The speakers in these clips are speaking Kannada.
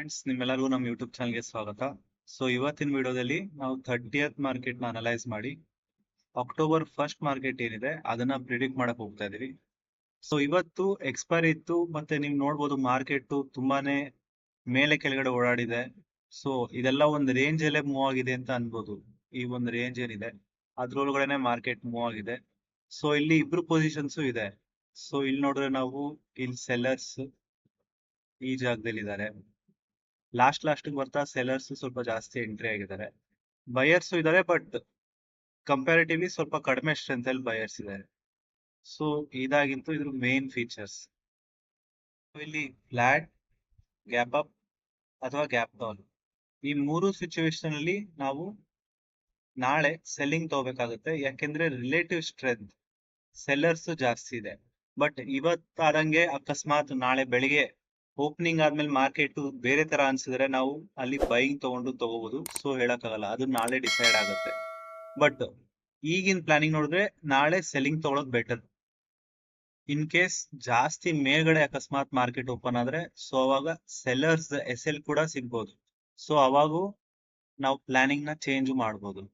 ಫ್ರೆಂಡ್ಸ್, ನಿಮ್ಮೆಲ್ಲರಿಗೂ ನಮ್ಮ ಯೂಟ್ಯೂಬ್ ಚಾನಲ್ಗೆ ಸ್ವಾಗತ. ಸೊ ಇವತ್ತಿನ ವಿಡಿಯೋದಲ್ಲಿ ನಾವು 30th ಮಾರ್ಕೆಟ್ ನ ಅನಲೈಸ್ ಮಾಡಿ ಅಕ್ಟೋಬರ್ 1st ಮಾರ್ಕೆಟ್ ಏನಿದೆ ಅದನ್ನ ಪ್ರಿಡಿಕ್ಟ್ ಮಾಡಕ್ ಹೋಗ್ತಾ ಇದೀವಿ. ಸೊ ಇವತ್ತು ಎಕ್ಸ್ಪೈರಿ ಇತ್ತು, ಮತ್ತೆ ನೀವು ನೋಡ್ಬೋದು ಮಾರ್ಕೆಟ್ ತುಂಬಾನೇ ಮೇಲೆ ಕೆಳಗಡೆ ಓಡಾಡಿದೆ. ಸೊ ಇದೆಲ್ಲ ಒಂದು ರೇಂಜ್ ಅಲ್ಲೇ ಮೂವ್ ಆಗಿದೆ ಅಂತ ಅನ್ಬೋದು. ಈ ಒಂದು ರೇಂಜ್ ಏನಿದೆ ಅದ್ರೊಳಗಡೆನೆ ಮಾರ್ಕೆಟ್ ಮೂವ್ ಆಗಿದೆ. ಸೊ ಇಲ್ಲಿ ಇಬ್ರು ಪೊಸಿಷನ್ಸ್ ಇದೆ. ಸೊ ಇಲ್ಲಿ ನೋಡಿದ್ರೆ ನಾವು ಇಲ್ಲಿ ಸೆಲ್ಲರ್ಸ್ ಈ ಜಾಗದಲ್ಲಿ ಇದ್ದಾರೆ. ಲಾಸ್ಟ್ ಬರ್ತಾ ಸೆಲ್ಲರ್ಸ್ ಸ್ವಲ್ಪ ಜಾಸ್ತಿ ಎಂಟ್ರಿ ಆಗಿದ್ದಾರೆ. ಬಯರ್ಸ್ ಇದ್ದಾರೆ, ಬಟ್ ಕಂಪ್ಯಾರಿಟಿವ್ಲಿ ಸ್ವಲ್ಪ ಕಡಿಮೆ ಸ್ಟ್ರೆಂತ್ ಅಲ್ಲಿ ಬಯರ್ಸ್ ಇದ್ದಾರೆ. ಸೊ ಇದಾಗಿತ್ತು ಇದ್ರ ಮೇನ್ ಫೀಚರ್ಸ್. ಇಲ್ಲಿ ಫ್ಲಾಟ್, ಗ್ಯಾಪ್ ಅಪ್ ಅಥವಾ ಗ್ಯಾಪ್ ಡೌನ್, ಈ ಮೂರು ಸಿಚುವೇಶನ್ ಅಲ್ಲಿ ನಾವು ನಾಳೆ ಸೆಲ್ಲಿಂಗ್ ತಗೋಬೇಕಾಗುತ್ತೆ. ಯಾಕೆಂದ್ರೆ ರಿಲೇಟಿವ್ ಸ್ಟ್ರೆಂತ್ ಸೆಲ್ಲರ್ಸ್ ಜಾಸ್ತಿ ಇದೆ. ಬಟ್ ಇವತ್ತಾದಂಗೆ ಅಕಸ್ಮಾತ್ ನಾಳೆ ಬೆಳಿಗ್ಗೆ ಓಪನಿಂಗ್ ಆದ್ಮೇಲೆ ಮಾರ್ಕೆಟ್ ಬೇರೆ ತರ ಅನ್ಸಿದ್ರೆ ನಾವು ಅಲ್ಲಿ ಬೈಯಿಂಗ್ ತಗೋಬಹುದು. ಸೊ ಹೇಳಕ್ಕಾಗಲ್ಲ, ಅದು ನಾಳೆ ಡಿಸೈಡ್ ಆಗುತ್ತೆ. ಬಟ್ ಈಗಿನ ಪ್ಲಾನಿಂಗ್ ನೋಡಿದ್ರೆ ನಾಳೆ ಸೆಲ್ಲಿಂಗ್ ತಗೊಳೋದು ಬೆಟರ್. ಇನ್ ಕೇಸ್ ಜಾಸ್ತಿ ಮೇಲ್ಗಡೆ ಅಕಸ್ಮಾತ್ ಮಾರ್ಕೆಟ್ ಓಪನ್ ಆದ್ರೆ ಸೊ ಅವಾಗ ಸೆಲ್ಲರ್ಸ್ SL ಕೂಡ ಸಿಗ್ಬೋದು. ಸೊ ಅವಾಗೂ ನಾವು ಪ್ಲಾನಿಂಗ್ ನ ಚೇಂಜ್ ಮಾಡಬಹುದು.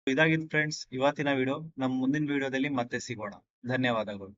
ಇದಾಗಿತ್ತು ಫ್ರೆಂಡ್ಸ್ ಇವತ್ತಿನ ವಿಡಿಯೋ. ನಮ್ಮ ಮುಂದಿನ ವಿಡಿಯೋದಲ್ಲಿ ಮತ್ತೆ ಸಿಗೋಣ. ಧನ್ಯವಾದಗಳು.